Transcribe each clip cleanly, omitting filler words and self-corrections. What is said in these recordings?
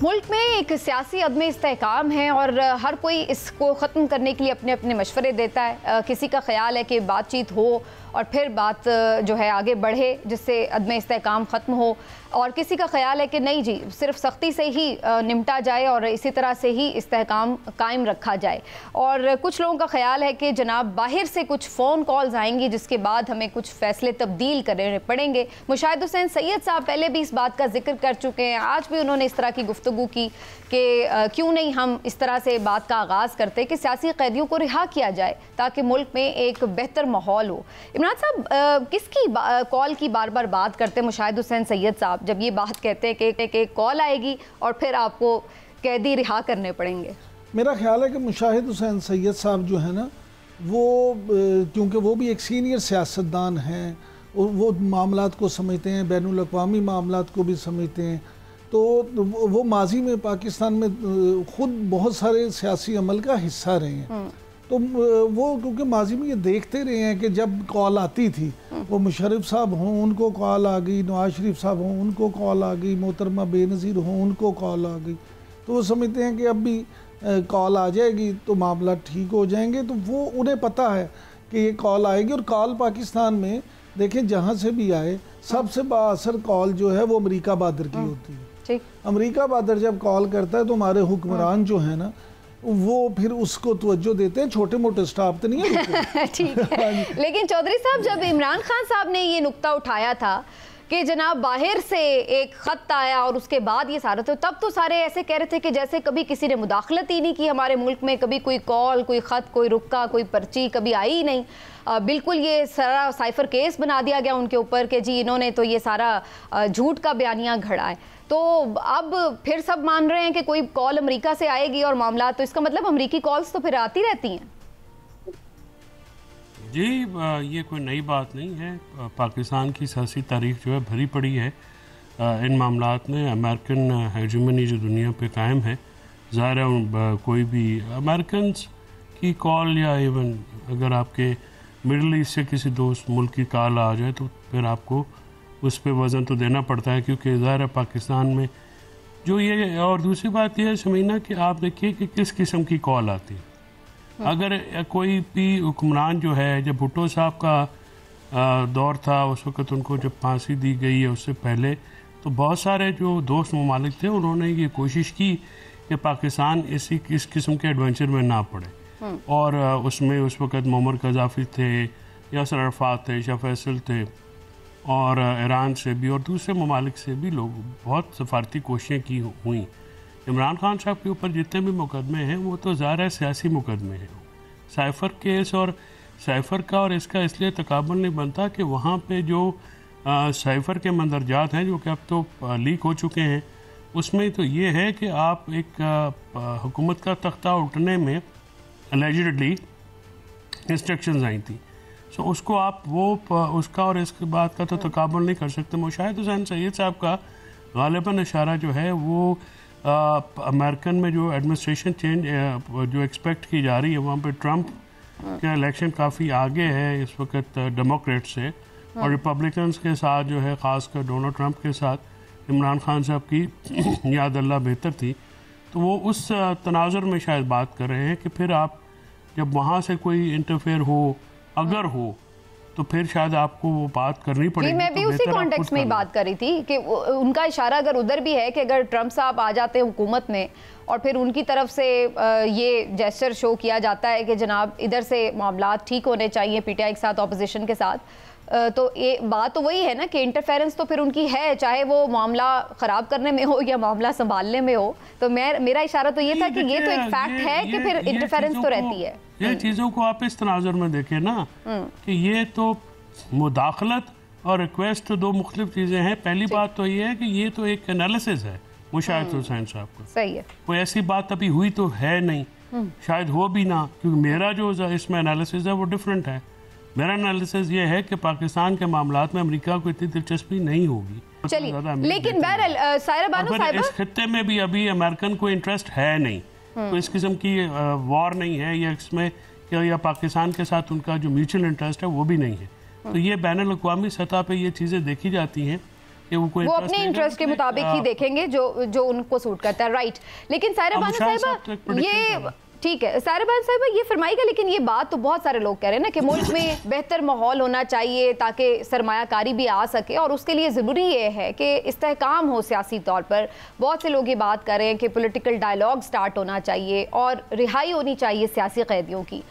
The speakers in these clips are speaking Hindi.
मुल्क में एक सियासी अदम इस्तेहकाम है और हर कोई इसको ख़त्म करने के लिए अपने अपने मशवरे देता है। किसी का ख्याल है कि बातचीत हो और फिर बात जो है आगे बढ़े जिससे अदम इस्तेहकाम ख़त्म हो, और किसी का ख्याल है कि नहीं जी सिर्फ सख्ती से ही निपटा जाए और इसी तरह से ही इस्तेहकाम कायम रखा जाए। और कुछ लोगों का ख्याल है कि जनाब बाहर से कुछ फ़ोन कॉल्स आएंगी जिसके बाद हमें कुछ फ़ैसले तब्दील करने पड़ेंगे। मुशाहिद हुसैन सैयद साहब पहले भी इस बात का जिक्र कर चुके हैं, आज भी उन्होंने इस तरह की गुफ्तगू की कि क्यों नहीं हम इस तरह से बात का आगाज़ करते कि सियासी कैदियों को रिहा किया जाए ताकि मुल्क में एक बेहतर माहौल हो। इमरान साहब किसकी कॉल की बार बार बात करते हैं मुशाहिद हुसैन सैयद साहब जब ये बात कहते हैं कि एक कॉल आएगी और फिर आपको कैदी रिहा करने पड़ेंगे? मेरा ख्याल है कि मुशाहिद हुसैन सैयद साहब जो है ना वो क्योंकि वो भी एक सीनियर सियासतदान हैं, वो मामलात को समझते हैं, बैनुल अक़वामी मामलात को भी समझते हैं, तो वो माजी में पाकिस्तान में खुद बहुत सारे सियासी अमल का हिस्सा रहे हैं। तो वो क्योंकि माजी में ये देखते रहे हैं कि जब कॉल आती थी वो मुशर्रफ साहब हों उनको कॉल आ गई, नवाज शरीफ साहब हों उनको कॉल आ गई, मोहतरमा बेनज़ीर हों उनको कॉल आ गई, तो वो समझते हैं कि अब भी कॉल आ जाएगी तो मामला ठीक हो जाएंगे। तो वो उन्हें पता है कि ये कॉल आएगी, और कॉल पाकिस्तान में देखें जहाँ से भी आए सबसे बाअसर कॉल जो है वो अमरीका बादर की होती है। अमरीका बादर जब कॉल करता है तो हमारे हुक्मरान जो है ना वो फिर उसको तवज्जो देते हैं, छोटे मोटे स्टाफ तो नहीं है। ठीक है, लेकिन चौधरी साहब जब इमरान खान साहब ने ये नुक्ता उठाया था कि जनाब बाहर से एक ख़त आया और उसके बाद ये सारा, तो तब तो सारे ऐसे कह रहे थे कि जैसे कभी किसी ने मुदाखलत ही नहीं की हमारे मुल्क में, कभी कोई कॉल, कोई ख़त, कोई रुक्का, कोई पर्ची कभी आई ही नहीं। बिल्कुल ये सारा साइफर केस बना दिया गया उनके ऊपर कि जी इन्होंने तो ये सारा झूठ का बयानिया घड़ा है। तो अब फिर सब मान रहे हैं कि कोई कॉल अमेरिका से आएगी और मामला, तो इसका मतलब अमेरिकी कॉल्स तो फिर आती रहती हैं। जी ये कोई नई बात नहीं है, पाकिस्तान की सियासी तारीख जो है भरी पड़ी है इन मामलात में। अमेरिकन हेजेमनी जो दुनिया पे कायम है, ज़ाहिर है कोई भी अमेरिकन की कॉल या इवन अगर आपके मिडल ईस्ट से किसी दोस्त मुल्क की कॉल आ जाए तो फिर आपको उस पर वज़न तो देना पड़ता है, क्योंकि ज़ाहिर है पाकिस्तान में जो ये, और दूसरी बात यह है शमीना कि आप देखिए कि किस किस्म की कॉल आती है। अगर कोई भी हुक्मरान जो है, जब भुट्टो साहब का दौर था उस वक़्त उनको जब फांसी दी गई है उससे पहले, तो बहुत सारे जो दोस्त ममालिक थे उन्होंने ये कोशिश की कि पाकिस्तान इस किस्म के एडवेंचर में ना पड़े, और उसमें उस वक़्त मुअम्मर कज़ाफ़ी थे, यासर अरफ़ात थे, शाह फैसल थे, और ईरान से भी और दूसरे ममालिक से भी लोग बहुत सफारती कोशिशें की हुई। इमरान खान साहब के ऊपर जितने भी मुकदमे हैं वो तो ज़ाहिर है सियासी मुकदमे हैं। साइफ़र केस और साइफ़र का और इसका इसलिए तकाबुल नहीं बनता कि वहाँ पे जो साइफ़र के मंदरजात हैं जो कि अब तो लीक हो चुके हैं, उसमें तो ये है कि आप एक हुकूमत का तख्ता उठने में अलेजिडली इंस्ट्रक्शंस आई थी, सो उसको आप वो उसका और इसके बाद का तो तकाबुल नहीं कर सकते। मुशाहिद हुसैन सैयद साहब का गालिबन इशारा जो है वो अमेरिकन में जो एडमिनिस्ट्रेशन चेंज जो एक्सपेक्ट की जा रही है, वहाँ पे ट्रंप का इलेक्शन काफ़ी आगे है इस वक्त डेमोक्रेट से, और रिपब्लिकन्स के साथ जो है ख़ासकर डोनाल्ड ट्रंप के साथ इमरान खान साहब की याद अल्लाह बेहतर थी, तो वो उस तनाजुर में शायद बात कर रहे हैं कि फिर आप जब वहाँ से कोई इंटरफेयर हो अगर हो तो फिर शायद आपको वो बात करनी पड़ेगी। मैं भी उसी कॉन्टेक्स्ट में ही बात कर रही थी कि उनका इशारा अगर उधर भी है कि अगर ट्रंप साहब आ जाते हैं हुकूमत में और फिर उनकी तरफ से ये जेस्चर शो किया जाता है कि जनाब इधर से मामलात ठीक होने चाहिए पीटीआई के साथ, ऑपोजिशन के साथ, तो ये बात तो वही है ना कि इंटरफेरेंस तो फिर उनकी है, चाहे वो मामला ख़राब करने में हो या मामला संभालने में हो। तो मेरा इशारा तो ये था कि ये तो एक फैक्ट है कि फिर इंटरफेरेंस तो रहती है। ये चीज़ों को आप इस तनाजुर में देखें ना कि ये तो मुदाखलत और रिक्वेस्ट तो दो मुख्तलिफ चीज़ें हैं। पहली बात तो ये है कि ये तो एक एनालिसिस है मुशाहिद हुसैन साहब का, सही है, कोई ऐसी बात अभी हुई तो है नहीं, शायद हो भी ना, क्योंकि मेरा जो इसमें एनालिसिस है वो डिफरेंट है। मेरा एनालिसिस ये है कि पाकिस्तान के मामलात में अमेरिका को इतनी दिलचस्पी नहीं होगी। चलिए, लेकिन बहरहाल सायरा बानो साहिबा, इस खित्ते में भी अभी अमेरिकन को इंटरेस्ट है नहीं, तो इस किस्म की वॉर नहीं है या इसमें या पाकिस्तान के साथ उनका जो म्यूचुअल इंटरेस्ट है वो भी नहीं है। तो ये बैनुल अक़वामी सतह पे ये चीज़ें देखी जाती हैं वो अपने इंटरेस्ट के मुताबिक ही देखेंगे जो उनको सूट करता है, राइट। लेकिन सायरा बानो साहिबा ये ठीक है, सायरा बानो साहिबा ये फरमाइएगा, लेकिन ये बात तो बहुत सारे लोग कह रहे हैं ना कि मुल्क में बेहतर माहौल होना चाहिए ताकि सरमायाकारी भी आ सके, और उसके लिए ज़रूरी ये है कि इस्तेहकाम हो सियासी तौर पर। बहुत से लोग ये बात कर रहे हैं कि पॉलिटिकल डायलॉग स्टार्ट होना चाहिए और रिहाई होनी चाहिए सियासी कैदियों की।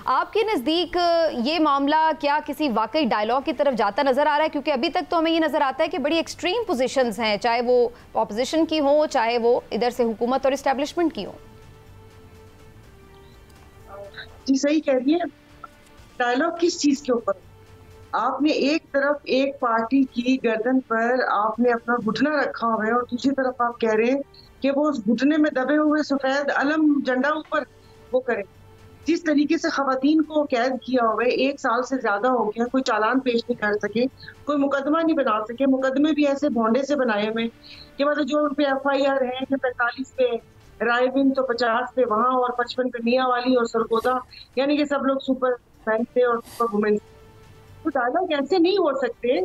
आपके नज़दीक ये मामला क्या किसी वाकई डायलॉग की तरफ जाता नज़र आ रहा है? क्योंकि अभी तक तो हमें ये नज़र आता है कि बड़ी एक्सट्रीम पोजीशंस हैं, चाहे वो ऑपोजिशन की हो, चाहे वो इधर से हुकूमत और इस्टेब्लिशमेंट की हो। जी सही कह रही है। डायलॉग किस चीज के ऊपर? आपने एक तरफ एक पार्टी की गर्दन पर आपने अपना घुटना रखा हुआ है और दूसरी तरफ आप कह रहे हैं कि वो उस घुटने में दबे हुए सफेद अलम झंडा ऊपर वो करें। जिस तरीके से खवातीन को कैद किया हुआ है, 1 साल से ज्यादा हो गया, कोई चालान पेश नहीं कर सके, कोई मुकदमा नहीं बना सके। मुकदमे भी ऐसे भोंडे से बनाए हुए कि मतलब जो उन पे FIR है कि 45 पे रायविन तो 50 पे वहां और 55 पे मियां वाली और सरगोदा, यानी कि सब लोग सुपर मैन थे और सुपर वुमेन। तो डायलॉग ऐसे नहीं हो सकते।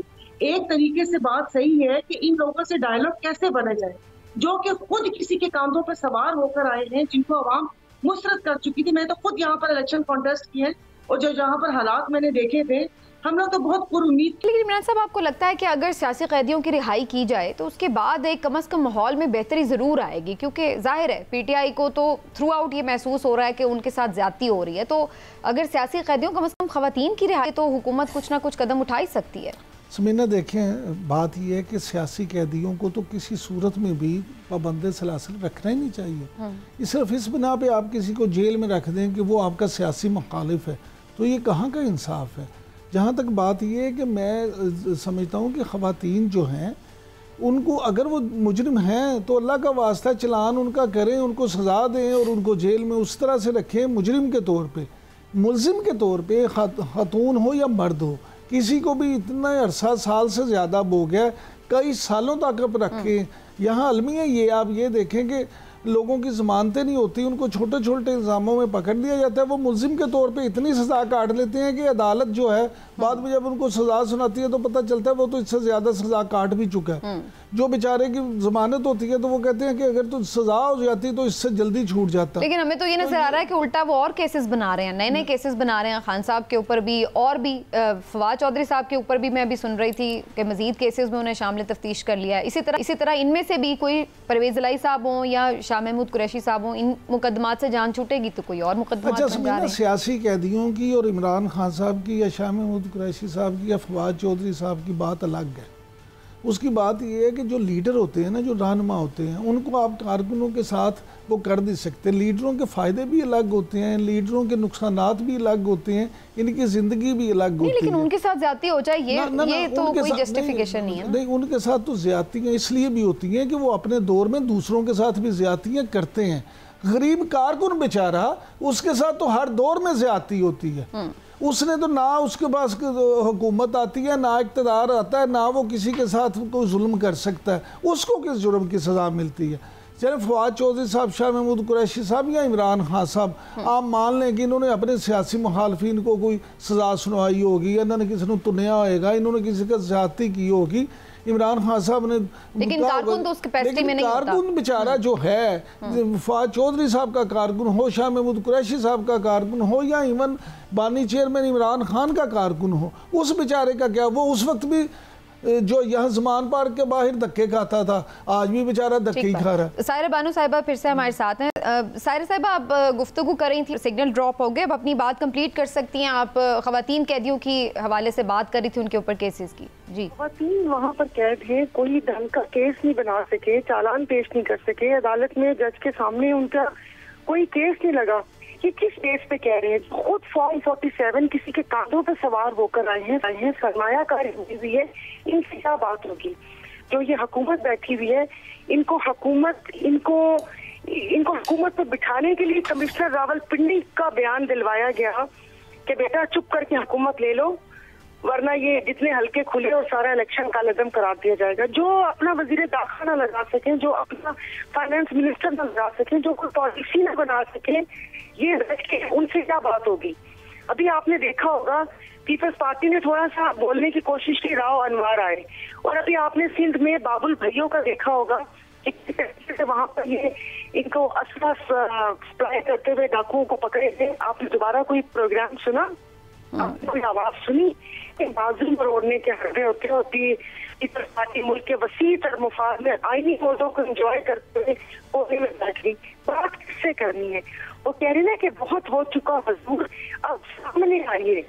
एक तरीके से बात सही है कि इन लोगों से डायलॉग कैसे बने जाए जो कि खुद किसी के कांधों पर सवार होकर आए हैं, जिनको आवाम मुस्तरद कर चुकी थी। मैं तो खुद यहाँ पर इलेक्शन कॉन्टेस्ट किए और जो जहाँ पर हालात मैंने देखे थे, हम लोग तो बहुत पुरुम्मीद। लेकिन इमरान साहब, आपको लगता है कि अगर सियासी कैदियों की रिहाई की जाए तो उसके बाद एक कम अज़ कम माहौल में बेहतरी ज़रूर आएगी? क्योंकि जाहिर है PTI को तो थ्रू आउट ये महसूस हो रहा है कि उनके साथ ज़्यादती हो रही है। तो अगर सियासी कैदियों कम अज़ कम ख़वातीन की रिहाई तो हुकूमत कुछ ना कुछ कदम उठा ही सकती है। समीना देखें, बात यह है कि सियासी कैदियों को तो किसी सूरत में भी पाबंद सलासिल रखना ही नहीं चाहिए। सिर्फ इस बिना पे आप किसी को जेल में रख दें कि वो आपका सियासी मुखालिफ है, तो ये कहाँ का इंसाफ है? जहाँ तक बात ये है कि मैं समझता हूँ कि ख़वातीन जो हैं उनको अगर वो मुजरिम हैं तो अल्लाह का वास्ता चलान उनका करें, उनको सज़ा दें और उनको जेल में उस तरह से रखें मुजरिम के तौर पे। मुलजिम के तौर पे खातून हो या मर्द हो, किसी को भी इतना अरसा साल से ज़्यादा हो गया, कई सालों तक आप रखें। यहाँ अलमिया ये आप ये देखें कि लोगों की ज़मानतें नहीं होती, उनको छोटे छोटे इल्ज़ामों में पकड़ लिया जाता है। वो मुलजिम के तौर पे इतनी सज़ा काट लेते हैं कि अदालत जो है बाद में जब उनको सज़ा सुनाती है तो पता चलता है वो तो इससे ज़्यादा सज़ा काट भी चुका है। जो बेचारे की ज़मानत होती है तो वो कहते हैं कि अगर तो सज़ा हो जाती तो इससे जल्दी छूट जाता। लेकिन हमें तो ये नज़र आ रहा है कि उल्टा वो और केसेस बना रहे हैं, नए नए केसेस बना रहे हैं। खान साहब के ऊपर भी और भी फवाद चौधरी साहब के ऊपर भी मैं अभी सुन रही थी कि मज़ीद केसेस में उन्हें शामिल तफ्तीश कर लिया है। इसी तरह इनमें से भी कोई परवेज़ इलाही साहब हों या शाह महमूद कुरैशी साहब हों, इन मुकदमात से जान छूटेगी तो कोई और मुकदमा। अच्छा, सियासी कैदियों की और इमरान खान साहब की या शाह महमूद कुरैशी साहब की या फवाद चौधरी साहब की बात अलग है। उसकी बात ये है कि जो लीडर होते हैं ना, जो रहनुमा होते हैं, उनको आप कारकुनों के साथ वो कर नहीं सकते। लीडरों के फ़ायदे भी अलग होते हैं, लीडरों के नुकसानात भी अलग होते हैं, इनकी ज़िंदगी भी अलग होती है। लेकिन उनके साथ ज़्यादती हो जाए ये तो कोई जस्टिफिकेशन नहीं है। नहीं, उनके साथ तो ज़्यादतियाँ इसलिए भी होती हैं कि वो अपने दौर में दूसरों के साथ भी ज़्यादतियाँ करते हैं। गरीब कारकुन बेचारा, उसके साथ तो हर दौर में ज़्यादती होती है। उसने तो ना उसके पास हुकूमत आती है, ना इक़्तिदार आता है, ना वो किसी के साथ कोई जुल्म कर सकता है, उसको किस जुर्म की सज़ा मिलती है? चाहे फवाद चौधरी साहब, शाह महमूद कुरैशी साहब या इमरान खान साहब, आप मान लें कि इन्होंने अपने सियासी मुखालफिन को कोई सज़ा सुनवाई होगी, या इन्होंने किसी को तुनिया होगा, इन्होंने किसी का ज़्यादती की होगी। इमरान खान साहब ने, लेकिन कारकुन तो उसके कैपेसिटी में नहीं होता। कारकुन बेचारा जो है, फवाद चौधरी साहब का कारकुन हो, शाह महमूद कुरैशी साहब का कारकुन हो, या इवन बानी चेयरमैन इमरान खान का कारकुन हो, उस बेचारे का क्या? वो उस वक्त भी जो यहाँ ज़मान पार्क के बाहर धक्के खाता था, आज भी बेचारा धक्के ही खा रहा है। सायरा बानो साहिबा फिर से हमारे साथ हैं। सायरा साहिबा, आप गुफ्तगू कर रही थी, सिग्नल ड्रॉप हो गए, अब अपनी बात कंप्लीट कर सकती हैं। आप ख़वातीन कैदियों की हवाले से बात कर रही थी, उनके ऊपर केसेस की। जी, ख़वातीन वहाँ पर कैद हैं, कोई ढंग का केस नहीं बना सके, चालान पेश नहीं कर सके, अदालत में जज के सामने उनका कोई केस नहीं लगा। ये किस बेस पे कह रहे हैं? खुद फॉर्म 47 किसी के कांधों पे सवार होकर आए हैं, सरमायाकारी हुई है, इनसे क्या बात होगी? जो ये हुकूमत बैठी हुई है, इनको हुकूमत पे बिठाने के लिए कमिश्नर रावलपिंडी का बयान दिलवाया गया कि बेटा चुप करके हुकूमत ले लो, वरना ये जितने हल्के खुले और सारा इलेक्शन का लदम करा दिया जाएगा। जो अपना वजीर दाखिला न लगा सके, जो अपना फाइनेंस मिनिस्टर न लगा सके, जो कोई पॉलिसी न बना सके, ये उनसे क्या बात होगी? अभी आपने देखा होगा पीपल्स पार्टी ने थोड़ा सा बोलने की कोशिश की, राव अनवर आए, और अभी आपने सिंध में बाबुल भैयों का देखा होगा कि वहां पर ये इनको असला सप्लाई करते हुए डाकुओं को पकड़े थे। आपने दोबारा कोई प्रोग्राम सुना? आपने कोई आवाज सुनी? बाजू मरोड़ने के हरबे होते होती पीपल्स पार्टी मुल्क के वसी तर मुफाद में आईनी मौजों को एंजॉय करते हुए कोने में बैठ गई। बात किससे करनी है? वो कह रही ना कि बहुत हो चुका हुजूर, अब सामने आइए,